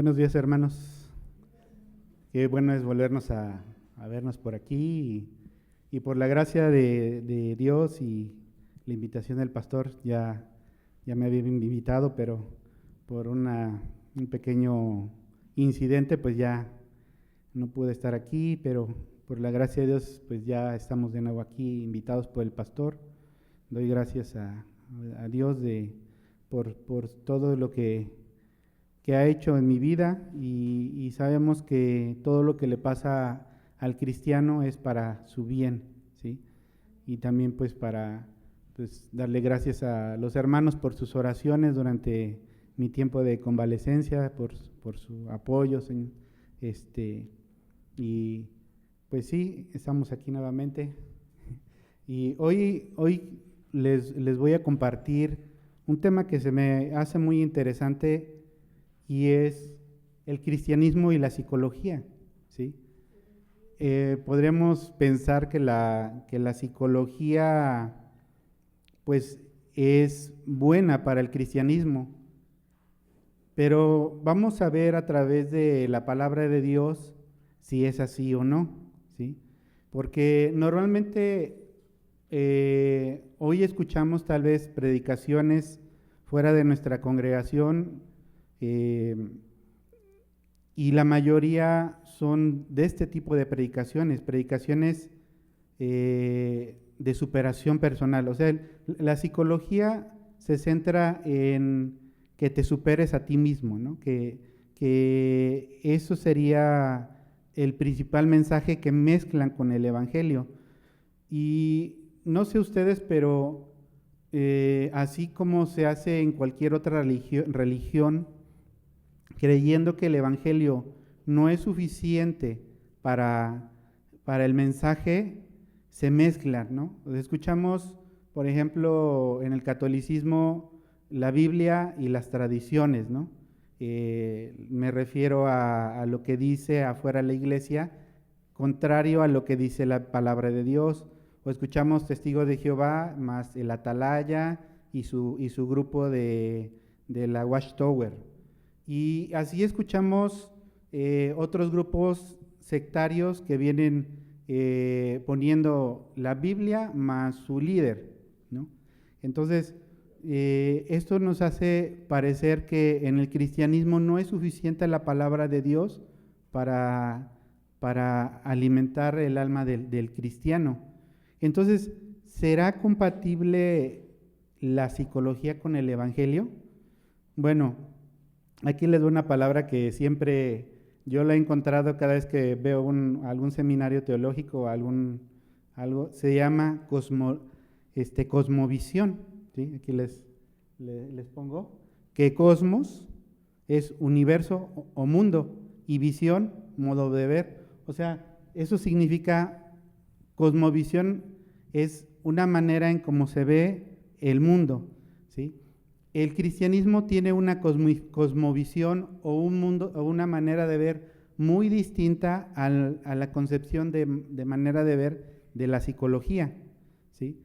Buenos días, hermanos. Qué bueno es volvernos a vernos por aquí y por la gracia de Dios y la invitación del pastor, ya me había invitado, pero por un pequeño incidente pues ya no pude estar aquí, pero por la gracia de Dios pues ya estamos de nuevo aquí invitados por el pastor. Doy gracias a Dios por todo lo que ha hecho en mi vida y sabemos que todo lo que le pasa al cristiano es para su bien, ¿sí? Y también pues para darle gracias a los hermanos por sus oraciones durante mi tiempo de convalecencia, por su apoyo, y pues sí, estamos aquí nuevamente. Y hoy les voy a compartir un tema que se me hace muy interesante y es el cristianismo y la psicología, ¿sí? Podríamos pensar que la psicología pues es buena para el cristianismo, pero vamos a ver a través de la palabra de Dios si es así o no, ¿sí? Porque normalmente hoy escuchamos tal vez predicaciones fuera de nuestra congregación y la mayoría son de este tipo de predicaciones de superación personal. O sea, la psicología se centra en que te superes a ti mismo, ¿no? Que eso sería el principal mensaje que mezclan con el evangelio. Y no sé ustedes, pero así como se hace en cualquier otra religión, creyendo que el evangelio no es suficiente para el mensaje, se mezclan, ¿no? Escuchamos, por ejemplo, en el catolicismo, la Biblia y las tradiciones, ¿no? Me refiero a lo que dice afuera la iglesia, contrario a lo que dice la palabra de Dios. O escuchamos Testigos de Jehová más el Atalaya y su grupo de la Watchtower. Y así escuchamos otros grupos sectarios que vienen poniendo la Biblia más su líder, ¿no? Entonces, esto nos hace parecer que en el cristianismo no es suficiente la palabra de Dios para alimentar el alma del cristiano. Entonces, ¿será compatible la psicología con el evangelio? Bueno, aquí les doy una palabra que siempre yo la he encontrado cada vez que veo algún seminario teológico o algo, se llama cosmovisión, ¿sí? Aquí les pongo que cosmos es universo o mundo y visión, modo de ver. O sea, eso significa, cosmovisión es una manera en cómo se ve el mundo, ¿sí? El cristianismo tiene una cosmovisión o un mundo o una manera de ver muy distinta a la concepción de manera de ver de la psicología, ¿sí?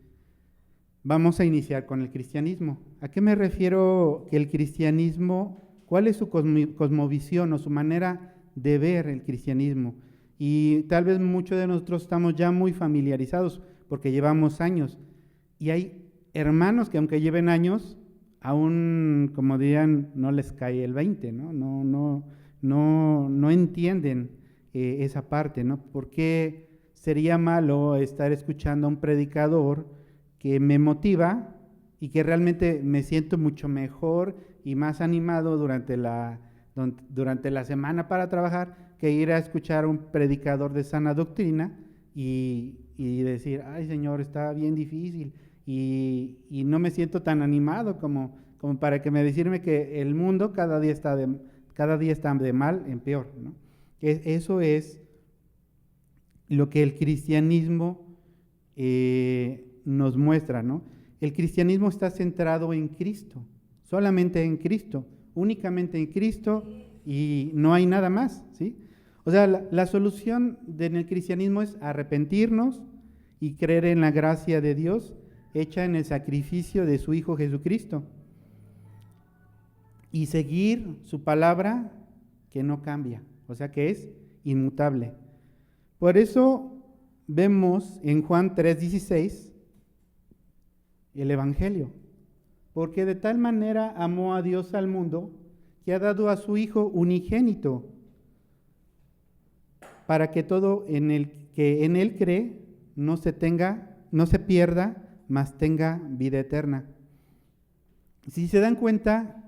Vamos a iniciar con el cristianismo. ¿A qué me refiero que el cristianismo, cuál es su cosmovisión o su manera de ver el cristianismo? Y tal vez muchos de nosotros estamos ya muy familiarizados porque llevamos años. Y hay hermanos que aunque lleven años, aún, como dirían, no les cae el 20, ¿no? No entienden esa parte, ¿no? ¿Por qué sería malo estar escuchando a un predicador que me motiva y que realmente me siento mucho mejor y más animado durante la semana para trabajar que ir a escuchar a un predicador de sana doctrina y decir, ay Señor, está bien difícil y no me siento tan animado como para que me decirme que el mundo cada día está de mal en peor, ¿no? Eso es lo que el cristianismo nos muestra, ¿no? El cristianismo está centrado en Cristo, solamente en Cristo, únicamente en Cristo y no hay nada más, ¿sí? O sea, la solución en el cristianismo es arrepentirnos y creer en la gracia de Dios hecha en el sacrificio de su Hijo Jesucristo y seguir su palabra, que no cambia, o sea que es inmutable. Por eso vemos en Juan 3:16 el Evangelio, porque de tal manera amó a Dios al mundo que ha dado a su Hijo unigénito, para que todo que en él cree no se pierda, mas tenga vida eterna. Si se dan cuenta,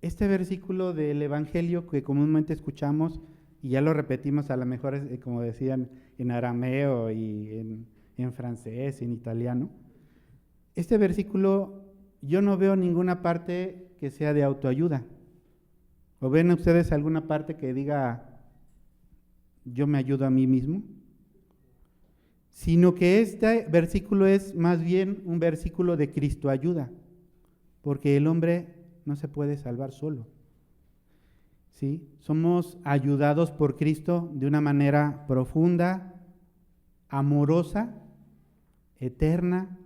este versículo del Evangelio que comúnmente escuchamos, y ya lo repetimos a lo mejor, como decían, en arameo y en francés, en italiano, este versículo yo no veo ninguna parte que sea de autoayuda. ¿O ven ustedes alguna parte que diga, yo me ayudo a mí mismo? Sino que este versículo es más bien un versículo de Cristo ayuda, porque el hombre no se puede salvar solo. ¿Sí? Somos ayudados por Cristo de una manera profunda, amorosa, eterna.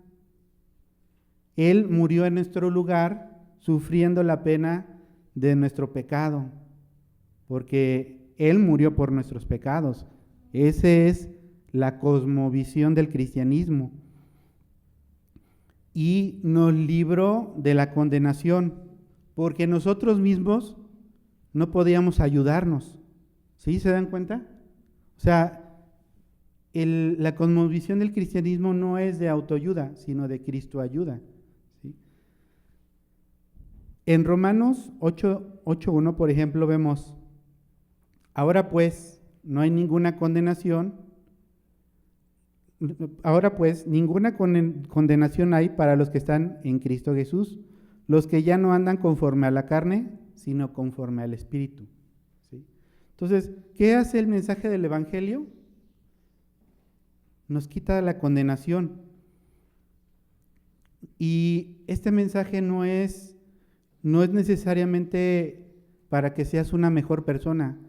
Él murió en nuestro lugar, sufriendo la pena de nuestro pecado, porque Él murió por nuestros pecados. Esa es la cosmovisión del cristianismo. Y nos libró de la condenación, porque nosotros mismos no podíamos ayudarnos. ¿Sí? ¿Se dan cuenta? O sea, la cosmovisión del cristianismo no es de autoayuda, sino de Cristo ayuda. ¿Sí? En Romanos 8:1, por ejemplo, vemos, ahora pues, ninguna condenación hay para los que están en Cristo Jesús, los que ya no andan conforme a la carne, sino conforme al Espíritu. ¿Sí? Entonces, ¿qué hace el mensaje del Evangelio? Nos quita la condenación. Y este mensaje no es necesariamente para que seas una mejor persona.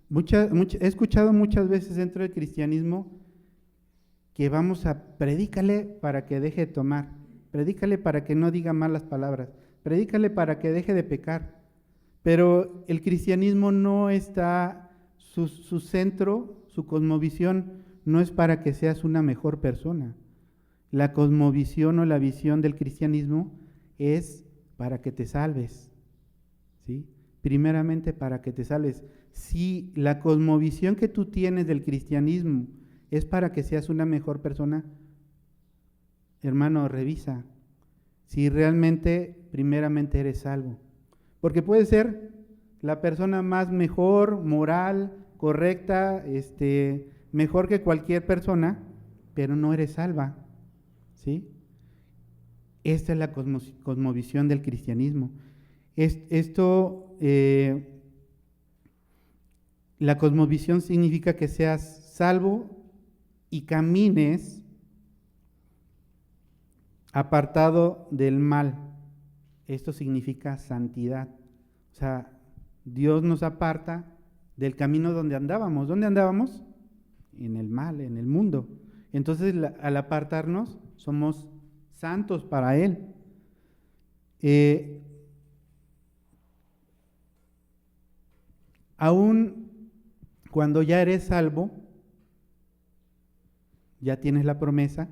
He escuchado muchas veces dentro del cristianismo que vamos a predícale para que deje de tomar, predícale para que no diga malas palabras, predícale para que deje de pecar. Pero el cristianismo no está, su centro, su cosmovisión no es para que seas una mejor persona. La cosmovisión o la visión del cristianismo es para que te salves, ¿sí? Primeramente para que te salves. Si la cosmovisión que tú tienes del cristianismo es para que seas una mejor persona, hermano, revisa si realmente, primeramente eres salvo. Porque puede ser la persona más mejor, moral, correcta, mejor que cualquier persona, pero no eres salva, ¿sí? Esta es la cosmovisión del cristianismo. La cosmovisión significa que seas salvo y camines apartado del mal. Esto significa santidad. O sea, Dios nos aparta del camino donde andábamos. ¿Dónde andábamos? En el mal, en el mundo. Entonces, al apartarnos, somos santos para Él. Aún cuando ya eres salvo, ya tienes la promesa,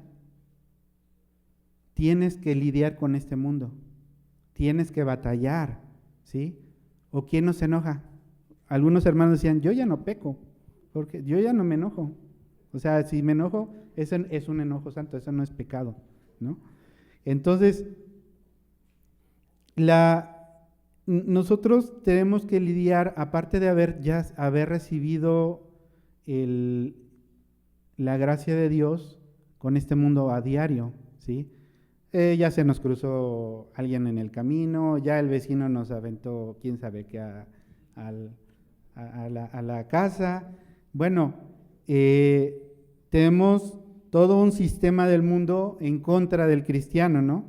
tienes que lidiar con este mundo, tienes que batallar, ¿sí? ¿O quién nos enoja? Algunos hermanos decían, yo ya no peco, porque yo ya no me enojo. O sea, si me enojo, ese es un enojo santo, eso no es pecado, ¿no? Entonces, nosotros tenemos que lidiar, aparte de haber recibido la gracia de Dios con este mundo a diario, ¿sí? Ya se nos cruzó alguien en el camino, ya el vecino nos aventó, quién sabe qué, a la casa. Bueno, tenemos todo un sistema del mundo en contra del cristiano, ¿no?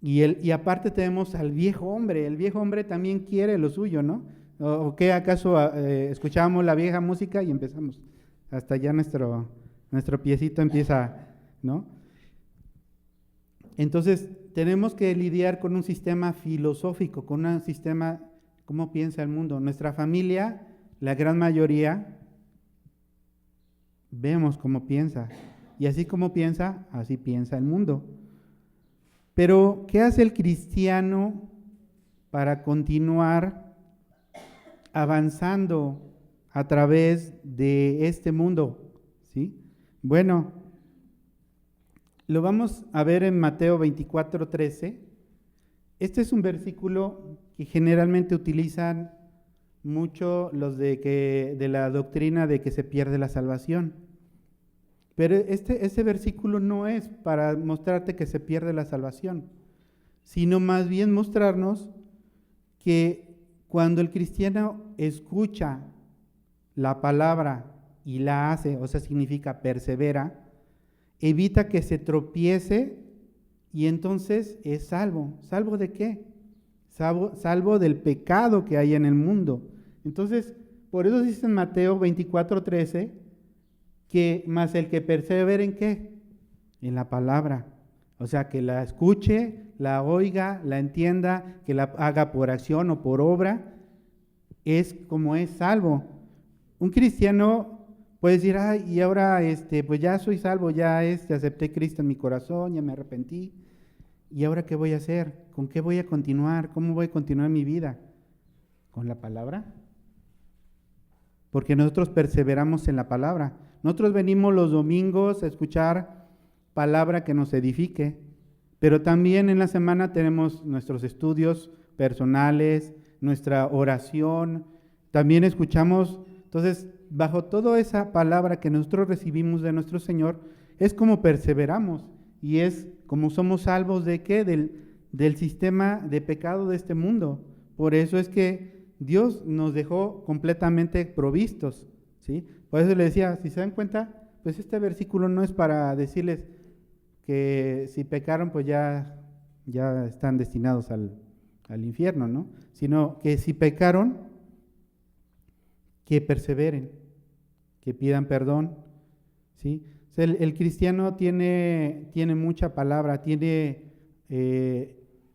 Y aparte tenemos al viejo hombre. El viejo hombre también quiere lo suyo, ¿no? ¿O qué acaso escuchábamos la vieja música y empezamos? Hasta ya nuestro piecito empieza, ¿no? Entonces tenemos que lidiar con un sistema filosófico, con un sistema cómo piensa el mundo. Nuestra familia, la gran mayoría, vemos cómo piensa. Y así como piensa, así piensa el mundo. Pero, ¿qué hace el cristiano para continuar avanzando a través de este mundo? ¿Sí? Bueno, lo vamos a ver en Mateo 24:13. Este es un versículo que generalmente utilizan mucho los de la doctrina de que se pierde la salvación. Pero este versículo no es para mostrarte que se pierde la salvación, sino más bien mostrarnos que cuando el cristiano escucha la palabra y la hace, o sea, significa persevera, evita que se tropiece y entonces es salvo. ¿Salvo de qué? Salvo del pecado que hay en el mundo. Entonces, por eso dice en Mateo 24:13 que más el que persevere en qué, en la palabra, o sea, que la escuche, la oiga, la entienda, que la haga por acción o por obra, es como es salvo. Un cristiano puede decir, ay, y ahora pues ya soy salvo, ya acepté a Cristo en mi corazón, ya me arrepentí, y ahora ¿qué voy a hacer? ¿Con qué voy a continuar? ¿Cómo voy a continuar mi vida? ¿Con la palabra? Porque nosotros perseveramos en la palabra. Nosotros venimos los domingos a escuchar palabra que nos edifique, pero también en la semana tenemos nuestros estudios personales, nuestra oración, también escuchamos. Entonces, bajo toda esa palabra que nosotros recibimos de nuestro Señor, es como perseveramos y es como somos salvos de ¿qué? Del sistema de pecado de este mundo. Por eso es que Dios nos dejó completamente provistos, ¿sí? Por eso le decía, si se dan cuenta, pues este versículo no es para decirles que si pecaron, pues ya están destinados al infierno, ¿no? Sino que si pecaron, que perseveren, que pidan perdón, ¿sí? O sea, el cristiano tiene mucha palabra, tiene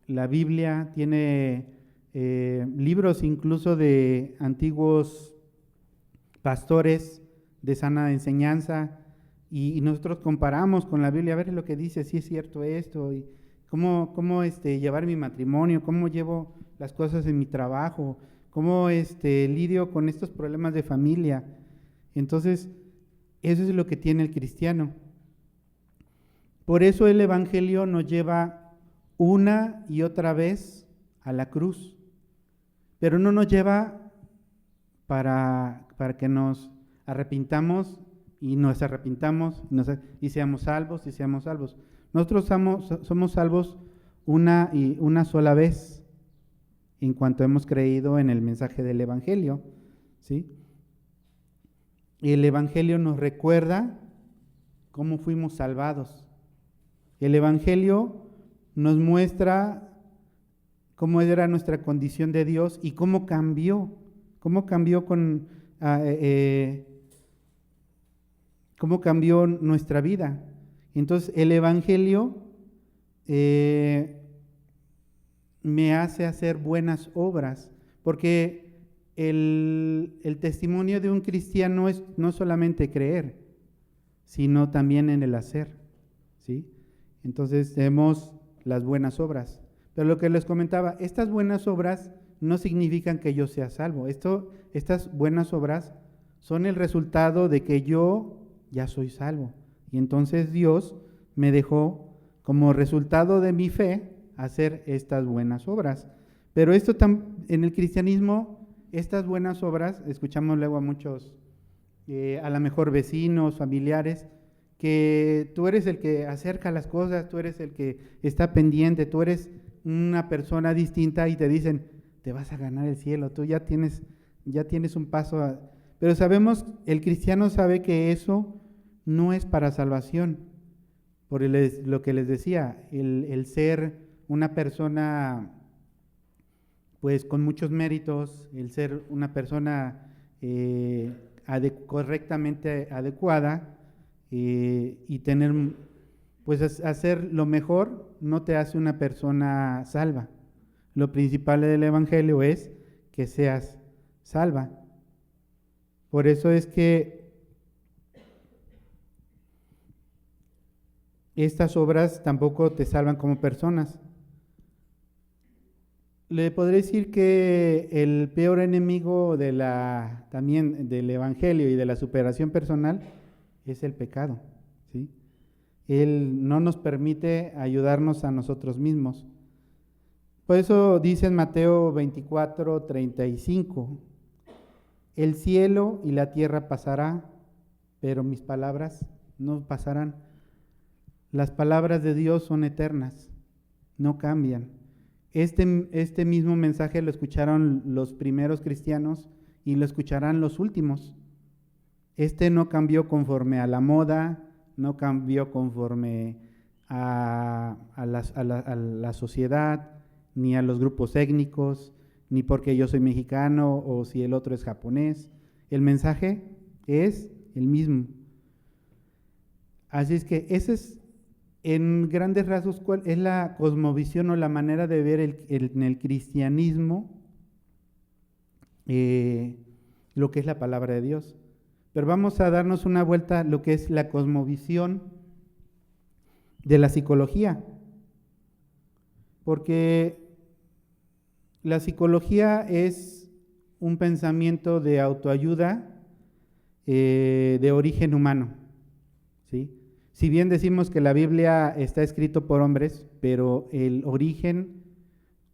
la Biblia, tiene libros incluso de antiguos pastores de sana enseñanza, y nosotros comparamos con la Biblia a ver lo que dice, si es cierto esto, y cómo llevar mi matrimonio, cómo llevo las cosas en mi trabajo, cómo lidio con estos problemas de familia. Entonces, eso es lo que tiene el cristiano. Por eso el Evangelio nos lleva una y otra vez a la cruz, pero no nos lleva para que nos arrepintamos y nos arrepintamos y seamos salvos y seamos salvos. Nosotros somos salvos una sola vez en cuanto hemos creído en el mensaje del Evangelio, ¿sí? El Evangelio nos recuerda cómo fuimos salvados. El Evangelio nos muestra cómo era nuestra condición de Dios y cómo cambió cómo cambió nuestra vida. Entonces, el Evangelio me hace hacer buenas obras, porque el testimonio de un cristiano es no solamente creer, sino también en el hacer, ¿sí? Entonces, tenemos las buenas obras. Pero lo que les comentaba, estas buenas obras no significan que yo sea salvo. Estas buenas obras son el resultado de que yo ya soy salvo. Y entonces Dios me dejó como resultado de mi fe hacer estas buenas obras. Pero en el cristianismo, estas buenas obras, escuchamos luego a muchos, a lo mejor vecinos, familiares, que tú eres el que acerca las cosas, tú eres el que está pendiente, tú eres una persona distinta, y te dicen, te vas a ganar el cielo, tú ya tienes un paso. Pero el cristiano sabe que eso no es para salvación, por lo que les decía, el ser una persona pues con muchos méritos, el ser una persona correctamente adecuada, y tener, pues hacer lo mejor no te hace una persona salva. Lo principal del Evangelio es que seas salva. Por eso es que estas obras tampoco te salvan como personas. Le podré decir que el peor enemigo también del evangelio y de la superación personal es el pecado, ¿sí? Él no nos permite ayudarnos a nosotros mismos. Por eso dice en Mateo 24:35, el cielo y la tierra pasará, pero mis palabras no pasarán. Las palabras de Dios son eternas, no cambian. Este mismo mensaje lo escucharon los primeros cristianos y lo escucharán los últimos. Este no cambió conforme a la moda, no cambió conforme a la sociedad, ni a los grupos étnicos, ni porque yo soy mexicano o si el otro es japonés. El mensaje es el mismo. Así es que ese es, en grandes rasgos, cuál es la cosmovisión o la manera de ver en el cristianismo lo que es la palabra de Dios. Pero vamos a darnos una vuelta a lo que es la cosmovisión de la psicología. Porque la psicología es un pensamiento de autoayuda de origen humano, ¿sí? Si bien decimos que la Biblia está escrito por hombres, pero el origen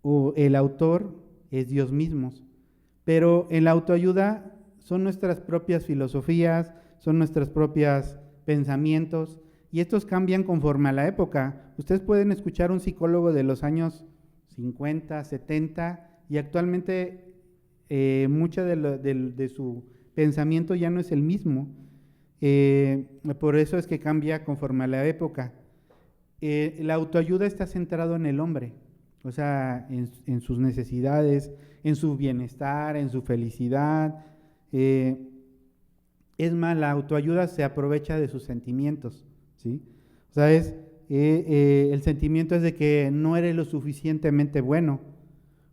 o el autor es Dios mismo. Pero en la autoayuda son nuestras propias filosofías, son nuestros propios pensamientos, y estos cambian conforme a la época. Ustedes pueden escuchar un psicólogo de los años 50, 70, y actualmente mucho de su pensamiento ya no es el mismo. Por eso es que cambia conforme a la época. La autoayuda está centrado en el hombre, o sea, en sus necesidades, en su bienestar, en su felicidad. Es más, la autoayuda se aprovecha de sus sentimientos, ¿sí? O sea, el sentimiento es de que no eres lo suficientemente bueno,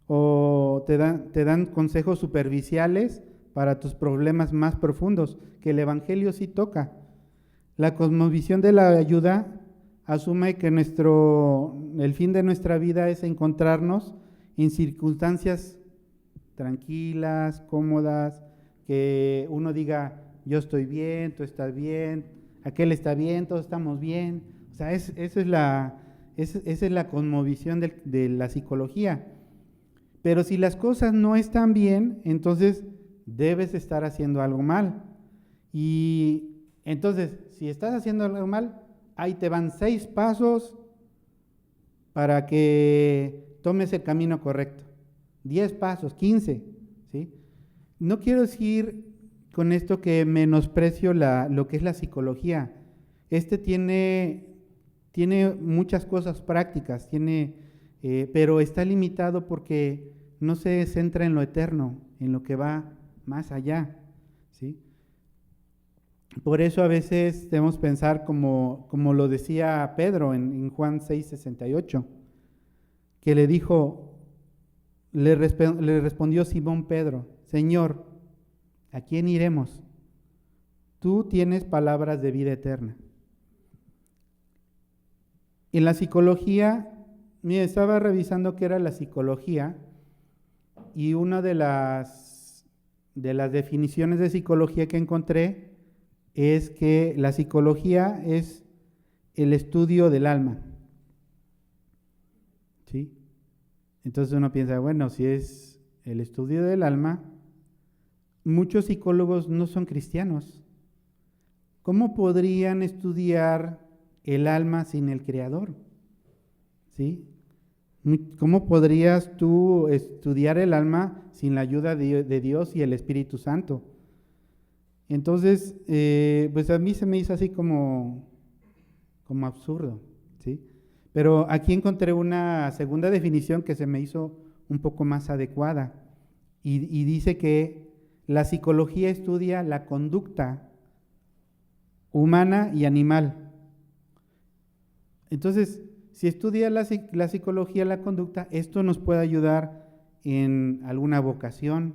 o te dan consejos superficiales para tus problemas más profundos, que el Evangelio sí toca. La cosmovisión de la ayuda asume que el fin de nuestra vida es encontrarnos en circunstancias tranquilas, cómodas, que uno diga, yo estoy bien, tú estás bien, aquel está bien, todos estamos bien. O sea, esa es la cosmovisión de la psicología. Pero si las cosas no están bien, entonces debes estar haciendo algo mal. Y entonces, si estás haciendo algo mal, ahí te van 6 pasos para que tomes el camino correcto. 10 pasos, 15, ¿sí? No quiero decir con esto que menosprecio lo que es la psicología. Tiene muchas cosas prácticas, pero está limitado porque no se centra en lo eterno, en lo que va más allá, ¿sí? Por eso a veces debemos pensar como lo decía Pedro en Juan 6:68, que le dijo, le respondió Simón Pedro, Señor, ¿a quién iremos? Tú tienes palabras de vida eterna. En la psicología, mira, estaba revisando qué era la psicología y una de las definiciones de psicología que encontré es que la psicología es el estudio del alma, ¿sí? Entonces uno piensa, bueno, si es el estudio del alma, muchos psicólogos no son cristianos. ¿Cómo podrían estudiar el alma sin el Creador? ¿Sí? ¿Cómo podrías tú estudiar el alma sin la ayuda de Dios y el Espíritu Santo? Entonces, pues a mí se me hizo así como absurdo, ¿sí? Pero aquí encontré una segunda definición que se me hizo un poco más adecuada y dice que la psicología estudia la conducta humana y animal. Entonces, si estudia la psicología, la conducta, esto nos puede ayudar en alguna vocación,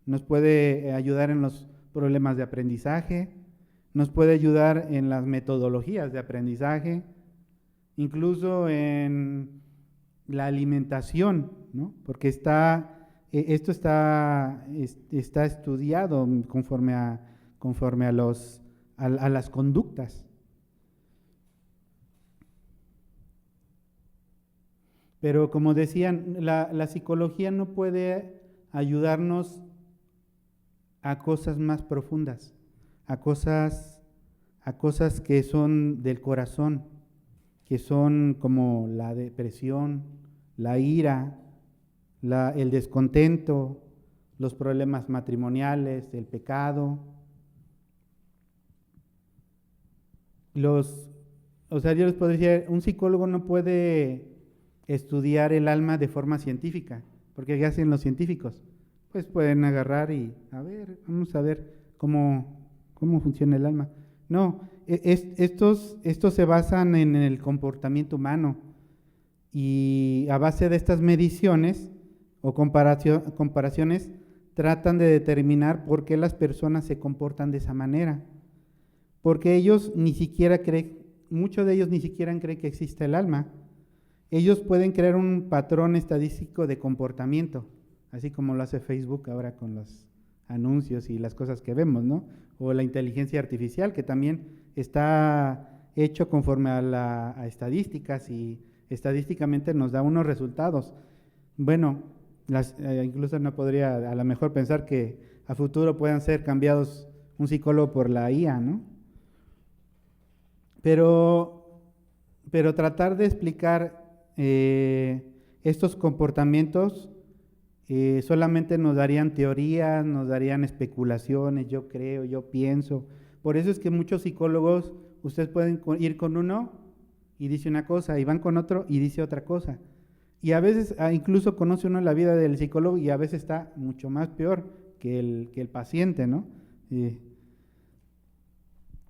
nos puede ayudar en los problemas de aprendizaje, nos puede ayudar en las metodologías de aprendizaje, incluso en la alimentación, ¿no? Porque esto está estudiado conforme a las conductas. Pero como decían, la psicología no puede ayudarnos a cosas más profundas, a cosas que son del corazón, que son como la depresión, la ira, el descontento, los problemas matrimoniales, el pecado. Yo les podría decir, un psicólogo no puede estudiar el alma de forma científica, porque ¿qué hacen los científicos? Pues pueden agarrar y, vamos a ver cómo funciona el alma. No, estos se basan en el comportamiento humano y a base de estas mediciones o comparaciones tratan de determinar por qué las personas se comportan de esa manera. Porque ellos ni siquiera muchos de ellos ni siquiera creen que exista el alma. Ellos pueden crear un patrón estadístico de comportamiento, así como lo hace Facebook ahora con los anuncios y las cosas que vemos, ¿no? O la inteligencia artificial, que también está hecho conforme a estadísticas y estadísticamente nos da unos resultados. Bueno, incluso no podría a lo mejor pensar que a futuro puedan ser cambiados un psicólogo por la IA, ¿no? Pero tratar de explicar estos comportamientos solamente nos darían teorías, nos darían especulaciones, yo creo, yo pienso. Por eso es que muchos psicólogos, ustedes pueden ir con uno y dice una cosa, y van con otro y dice otra cosa. Y a veces incluso conoce uno la vida del psicólogo y a veces está mucho más peor que el paciente, ¿no?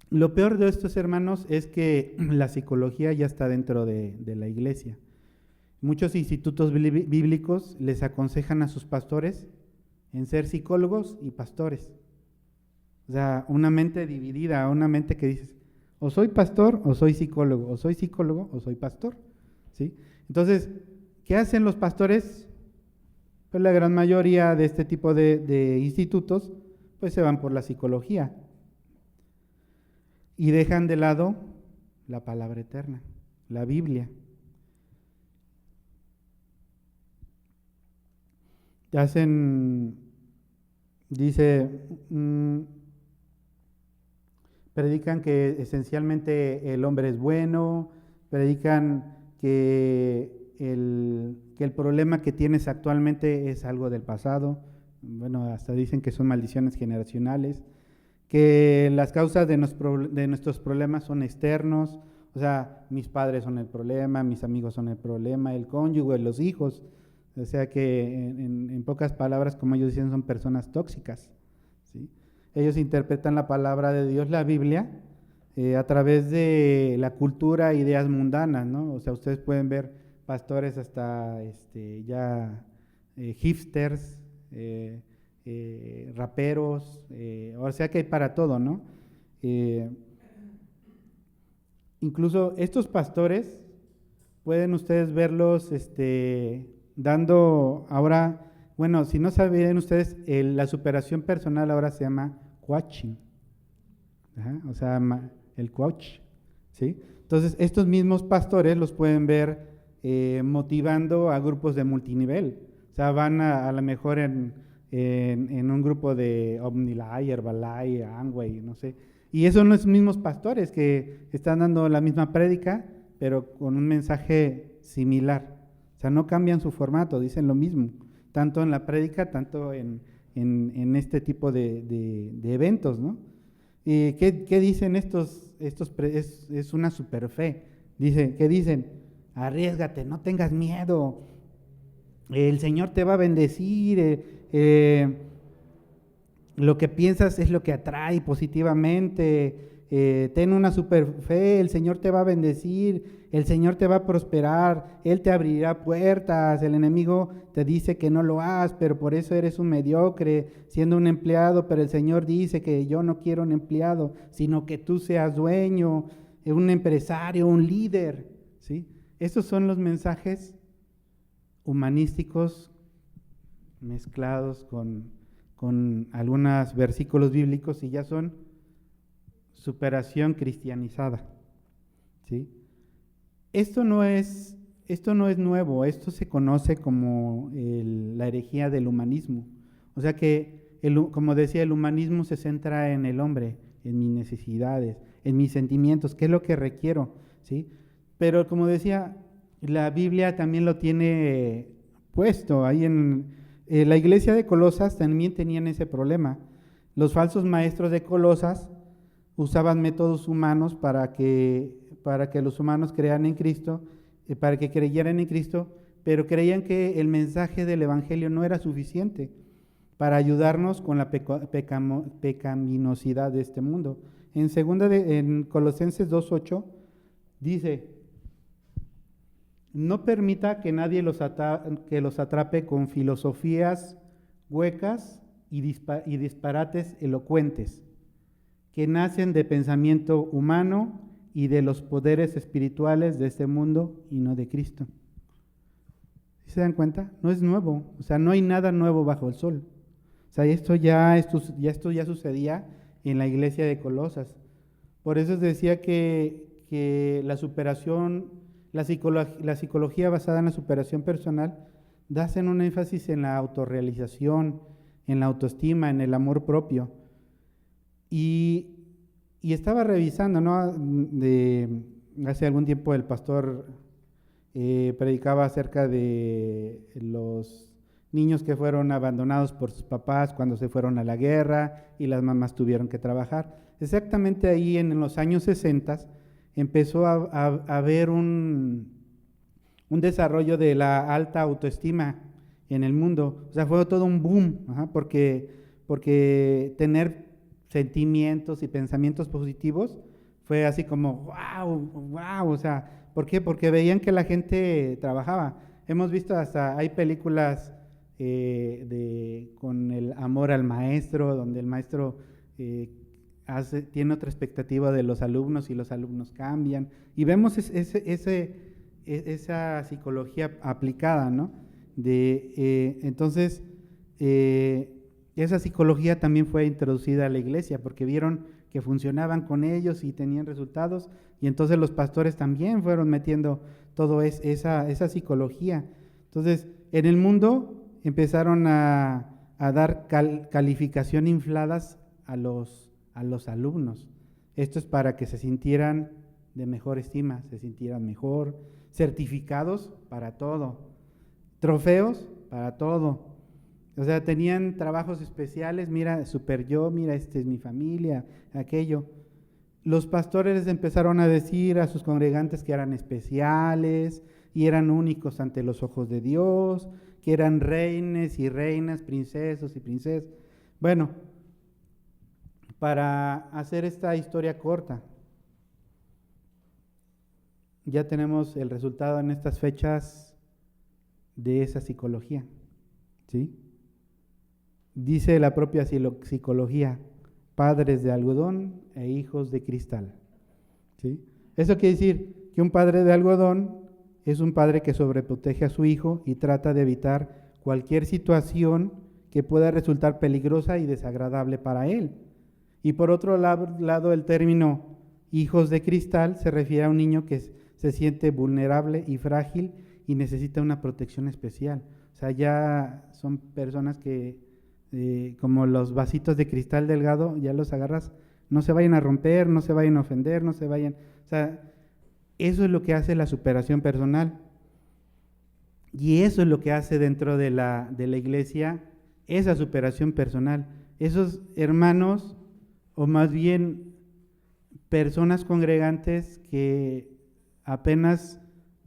Lo peor de estos, hermanos, es que la psicología ya está dentro de la iglesia. Muchos institutos bíblicos les aconsejan a sus pastores en ser psicólogos y pastores. O sea, una mente dividida, una mente que dices, o soy pastor o soy psicólogo, o soy psicólogo o soy pastor, ¿sí? Entonces, ¿qué hacen los pastores? Pues la gran mayoría de este tipo de institutos, pues se van por la psicología y dejan de lado la palabra eterna, la Biblia. Predican que esencialmente el hombre es bueno, predican que el problema que tienes actualmente es algo del pasado, bueno, hasta dicen que son maldiciones generacionales, que las causas de nuestros problemas son externos, o sea, mis padres son el problema, mis amigos son el problema, el cónyuge, los hijos, o sea que en pocas palabras, como ellos dicen, son personas tóxicas, ¿sí? Ellos interpretan la palabra de Dios, la Biblia, a través de la cultura e ideas mundanas, ¿no? O sea, ustedes pueden ver pastores hasta hipsters, raperos, o sea que hay para todo, ¿no? Incluso estos pastores pueden ustedes verlos dando ahora, bueno, si no sabían ustedes, la superación personal ahora se llama coaching, o sea, el coach, ¿sí? Entonces, estos mismos pastores los pueden ver motivando a grupos de multinivel, o sea, van a lo mejor en un grupo de OmniLife, Herbalife, Amway, no sé, y esos son los mismos pastores que están dando la misma prédica, pero con un mensaje similar. O sea, no cambian su formato, dicen lo mismo, tanto en la prédica, tanto en este tipo de eventos, ¿no? ¿Qué dicen estos? Es una super fe. ¿Qué dicen? Arriésgate, no tengas miedo, el Señor te va a bendecir, lo que piensas es lo que atrae positivamente, ten una super fe, el Señor te va a bendecir, el Señor te va a prosperar, Él te abrirá puertas, el enemigo te dice que no lo hagas, pero por eso eres un mediocre, siendo un empleado, pero el Señor dice que yo no quiero un empleado, sino que tú seas dueño, un empresario, un líder, ¿sí? Estos son los mensajes humanísticos mezclados con algunos versículos bíblicos y ya son superación cristianizada, ¿sí? Esto no es nuevo, esto se conoce como la herejía del humanismo. O sea que, como decía, el humanismo se centra en el hombre, en mis necesidades, en mis sentimientos, qué es lo que requiero, ¿sí? Pero como decía, la Biblia también lo tiene puesto ahí en la iglesia de Colosas también tenían ese problema. Los falsos maestros de Colosas usaban métodos humanos para que los humanos crean en Cristo, para que creyeran en Cristo, pero creían que el mensaje del Evangelio no era suficiente para ayudarnos con la pecaminosidad de este mundo. En Colosenses 2:8 dice: no permita que nadie los atrape con filosofías huecas y disparates elocuentes, que nacen de pensamiento humano y de los poderes espirituales de este mundo y no de Cristo. ¿Sí se dan cuenta? No es nuevo, o sea, no hay nada nuevo bajo el sol. O sea, esto ya sucedía en la iglesia de Colosas. Por eso decía que la superación, la psicología basada en la superación personal, hacen un énfasis en la autorrealización, en la autoestima, en el amor propio. Y estaba revisando, ¿no? Hace algún tiempo el pastor predicaba acerca de los niños que fueron abandonados por sus papás cuando se fueron a la guerra y las mamás tuvieron que trabajar. Exactamente ahí en los años 60 empezó a haber un desarrollo de la alta autoestima en el mundo. O sea, fue todo un boom, porque tener sentimientos y pensamientos positivos fue así como wow, o sea, ¿por qué? Porque veían que la gente trabajaba. Hemos visto hasta, hay películas con el amor al maestro, donde el maestro tiene otra expectativa de los alumnos y los alumnos cambian. Y vemos esa psicología aplicada, ¿no? Entonces, esa psicología también fue introducida a la iglesia porque vieron que funcionaban con ellos y tenían resultados, y entonces los pastores también fueron metiendo toda esa psicología. Entonces, en el mundo empezaron a dar calificación infladas a los alumnos. Esto es para que se sintieran de mejor estima, se sintieran mejor, certificados para todo, trofeos para todo. O sea, tenían trabajos especiales, mira, super yo, mira, este es mi familia, aquello. Los pastores les empezaron a decir a sus congregantes que eran especiales y eran únicos ante los ojos de Dios, que eran reines y reinas, princesos y princesas. Bueno, para hacer esta historia corta, ya tenemos el resultado en estas fechas de esa psicología, ¿sí? Dice la propia psicología: padres de algodón e hijos de cristal, ¿sí? Eso quiere decir que un padre de algodón es un padre que sobreprotege a su hijo y trata de evitar cualquier situación que pueda resultar peligrosa y desagradable para él. Y por otro lado, el término hijos de cristal se refiere a un niño que se siente vulnerable y frágil y necesita una protección especial. O sea, ya son personas que, como los vasitos de cristal delgado, ya los agarras, no se vayan a romper, no se vayan a ofender, no se vayan... O sea, eso es lo que hace la superación personal. Y eso es lo que hace dentro de la iglesia esa superación personal. Esos hermanos, o más bien personas congregantes que apenas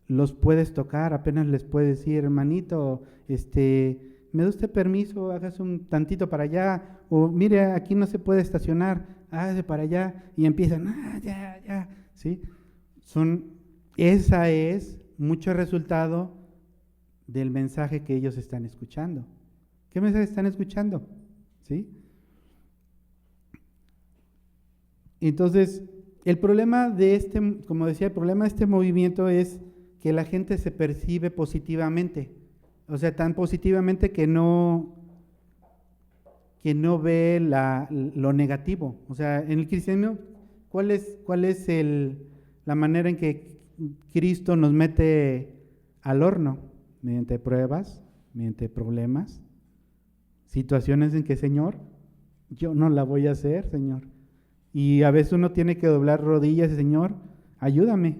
los puedes tocar, apenas les puedes decir: hermanito, ¿me da usted permiso? Hágase un tantito para allá, o mire, aquí no se puede estacionar, hágase para allá, y empiezan, ya, ¿sí? Esa es mucho resultado del mensaje que ellos están escuchando. ¿Qué mensaje están escuchando? ¿Sí? Entonces, el problema de como decía, el problema de este movimiento es que la gente se percibe positivamente, o sea, tan positivamente que no ve lo negativo. O sea, en el cristianismo, ¿cuál es la manera en que Cristo nos mete al horno? Mediante pruebas, mediante problemas, situaciones en que, Señor, yo no la voy a hacer, Señor. Y a veces uno tiene que doblar rodillas y, Señor, ayúdame.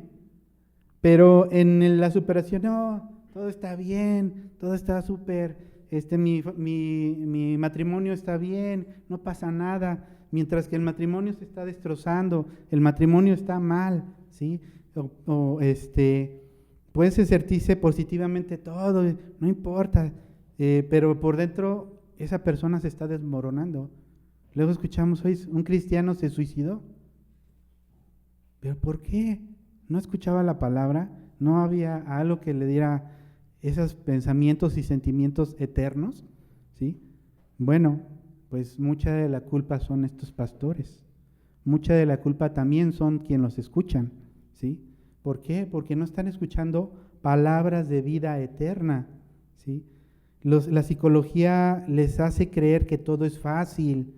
Pero en la superación, no, todo está bien, todo está súper, mi matrimonio está bien, no pasa nada, mientras que el matrimonio se está destrozando, el matrimonio está mal, ¿sí? Puede sentirse positivamente todo, no importa, pero por dentro esa persona se está desmoronando. Luego escuchamos hoy, un cristiano se suicidó. ¿Pero por qué? ¿No escuchaba la palabra? ¿No había algo que le diera esos pensamientos y sentimientos eternos? ¿Sí? Bueno, pues mucha de la culpa son estos pastores. Mucha de la culpa también son quienes los escuchan. ¿Sí? ¿Por qué? Porque no están escuchando palabras de vida eterna. ¿Sí? La psicología les hace creer que todo es fácil,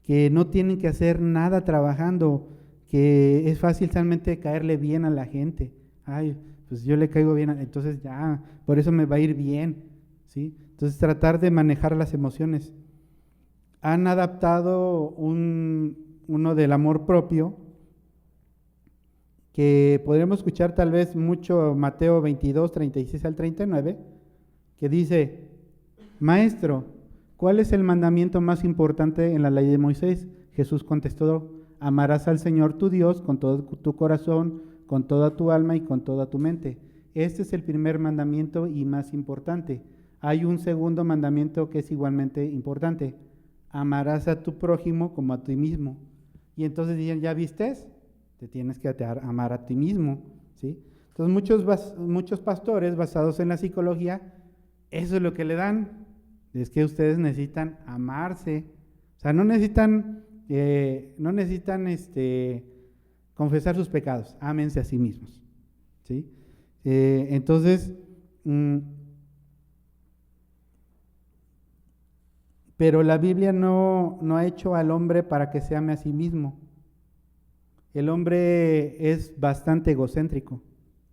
que no tienen que hacer nada trabajando, que es fácil solamente caerle bien a la gente. Ay, pues yo le caigo bien, entonces ya, por eso me va a ir bien, ¿sí? Entonces tratar de manejar las emociones. Han adaptado uno del amor propio, que podremos escuchar tal vez mucho Mateo 22, 36 al 39, que dice, Maestro, ¿cuál es el mandamiento más importante en la ley de Moisés? Jesús contestó, amarás al Señor tu Dios con todo tu corazón, con toda tu alma y con toda tu mente. Este es el primer mandamiento y más importante. Hay un segundo mandamiento que es igualmente importante. Amarás a tu prójimo como a ti mismo. Y entonces dicen, ¿ya vistes? Te tienes que amar a ti mismo, ¿sí? Entonces muchos pastores basados en la psicología, eso es lo que le dan, es que ustedes necesitan amarse. O sea, no necesitan confesar sus pecados, ámense a sí mismos, ¿sí? Entonces, pero la Biblia no ha hecho al hombre para que se ame a sí mismo. El hombre es bastante egocéntrico,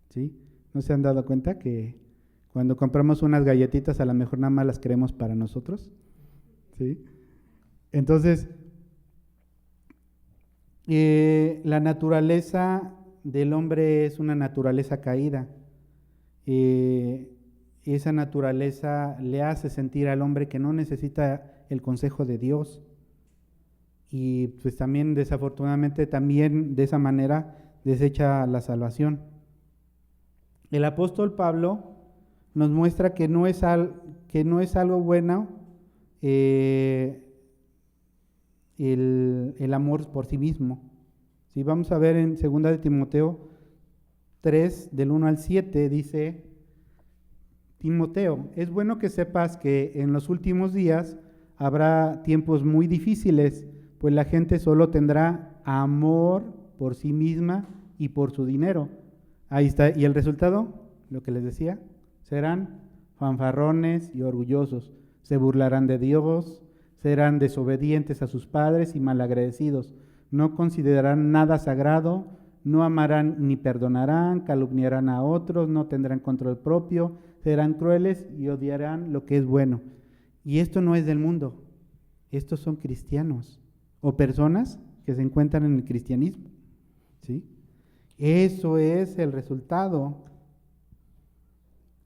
¿sí? ¿No se han dado cuenta que cuando compramos unas galletitas a lo mejor nada más las queremos para nosotros? ¿Sí? Entonces, la naturaleza del hombre es una naturaleza caída. Esa naturaleza le hace sentir al hombre que no necesita el consejo de Dios. Y pues también desafortunadamente también de esa manera desecha la salvación. El apóstol Pablo nos muestra que no es algo bueno el amor por sí mismo. Si vamos a ver en 2 de Timoteo 3, del 1 al 7, dice, Timoteo, es bueno que sepas que en los últimos días habrá tiempos muy difíciles, pues la gente solo tendrá amor por sí misma y por su dinero. Ahí está. ¿Y el resultado? Lo que les decía, serán fanfarrones y orgullosos, se burlarán de Dios, serán desobedientes a sus padres y malagradecidos, no considerarán nada sagrado, no amarán ni perdonarán, calumniarán a otros, no tendrán control propio, serán crueles y odiarán lo que es bueno. Y esto no es del mundo, estos son cristianos o personas que se encuentran en el cristianismo, ¿sí? Eso es el resultado.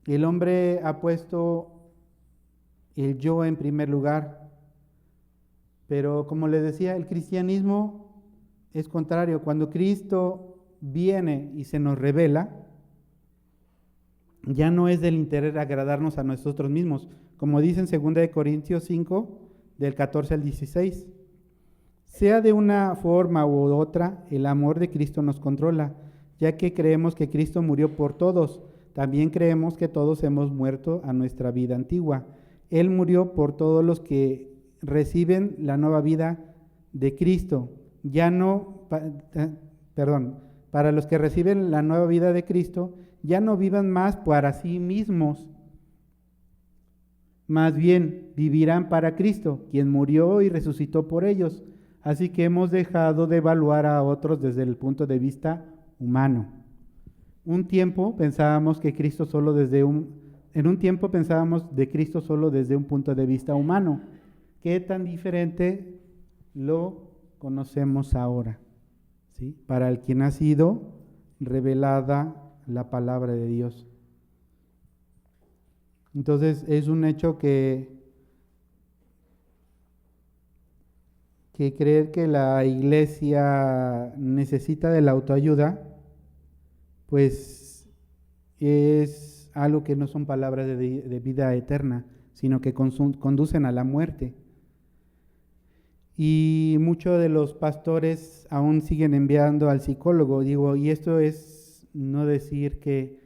El hombre ha puesto el yo en primer lugar, pero como les decía, el cristianismo es contrario. Cuando Cristo viene y se nos revela, ya no es del interés agradarnos a nosotros mismos, como dice en 2 de Corintios 5, del 14 al 16. Sea de una forma u otra, el amor de Cristo nos controla, ya que creemos que Cristo murió por todos. También creemos que todos hemos muerto a nuestra vida antigua. Él murió por todos los que reciben la nueva vida de Cristo. Para los que reciben la nueva vida de Cristo, ya no vivan más para sí mismos. Más bien, vivirán para Cristo, quien murió y resucitó por ellos. Así que hemos dejado de evaluar a otros desde el punto de vista humano. En un tiempo pensábamos de Cristo solo desde un punto de vista humano. ¿Qué tan diferente lo conocemos ahora? ¿Sí? Para el quien ha sido revelada la palabra de Dios. Entonces es un hecho que creer que la iglesia necesita de la autoayuda, pues es algo que no son palabras de vida eterna, sino que conducen a la muerte. Y muchos de los pastores aún siguen enviando al psicólogo, y esto es no decir que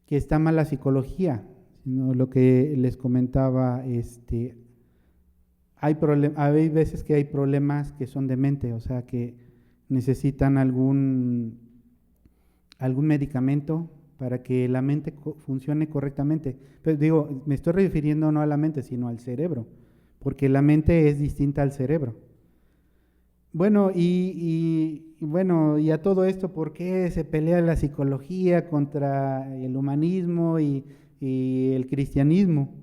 está mal la psicología, sino lo que les comentaba, hay veces que hay problemas que son de mente, o sea, que necesitan algún medicamento para que la mente funcione correctamente. Pero me estoy refiriendo no a la mente, sino al cerebro, porque la mente es distinta al cerebro. Bueno, y a todo esto, ¿por qué se pelea la psicología contra el humanismo y el cristianismo?